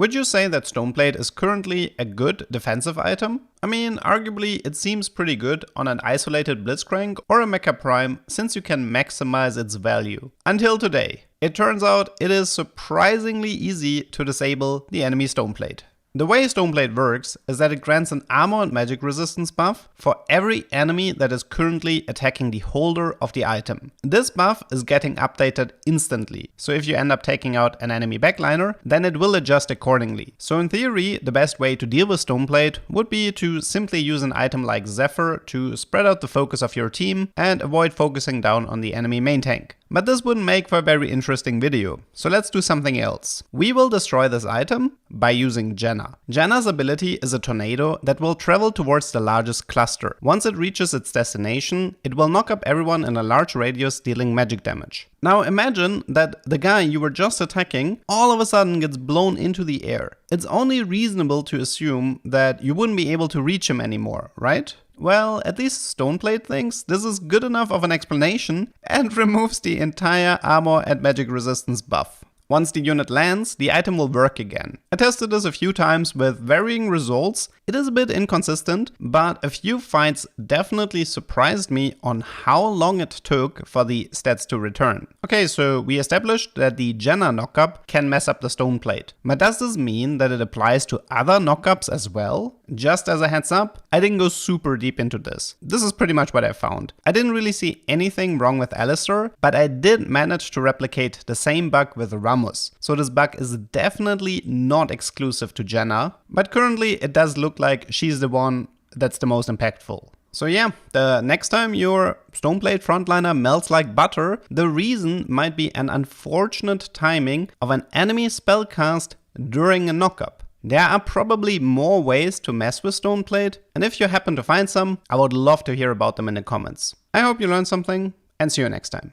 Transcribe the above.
Would you say that Stoneplate is currently a good defensive item? I mean, arguably it seems pretty good on an isolated Blitzcrank or a Mecha Prime since you can maximize its value. Until today. It turns out it is surprisingly easy to disable the enemy Stoneplate. The way Stoneplate works is that it grants an armor and magic resistance buff for every enemy that is currently attacking the holder of the item. This buff is getting updated instantly, so if you end up taking out an enemy backliner, then it will adjust accordingly. So in theory, the best way to deal with Stoneplate would be to simply use an item like Zephyr to spread out the focus of your team and avoid focusing down on the enemy main tank. But this wouldn't make for a very interesting video, so let's do something else. We will destroy this item by using Jenna. Jenna's ability is a tornado that will travel towards the largest cluster. Once it reaches its destination, it will knock up everyone in a large radius, dealing magic damage. Now imagine that the guy you were just attacking all of a sudden gets blown into the air. It's only reasonable to assume that you wouldn't be able to reach him anymore, right? Well, at least Stoneplate thinks this is good enough of an explanation and removes the entire armor and magic resistance buff. Once the unit lands, the item will work again. I tested this a few times with varying results. It is a bit inconsistent, but a few fights definitely surprised me on how long it took for the stats to return. Okay, so we established that the Jenna knockup can mess up the Stoneplate. But does this mean that it applies to other knockups as well? Just as a heads up, I didn't go super deep into this. This is pretty much what I found. I didn't really see anything wrong with Alistair, but I did manage to replicate the same bug with Ramos. So this bug is definitely not exclusive to Jenna, but currently it does look like she's the one that's the most impactful. So yeah, the next time your Stoneplate frontliner melts like butter, the reason might be an unfortunate timing of an enemy spellcast during a knockup. There are probably more ways to mess with Stoneplate, and if you happen to find some, I would love to hear about them in the comments. I hope you learned something, and see you next time.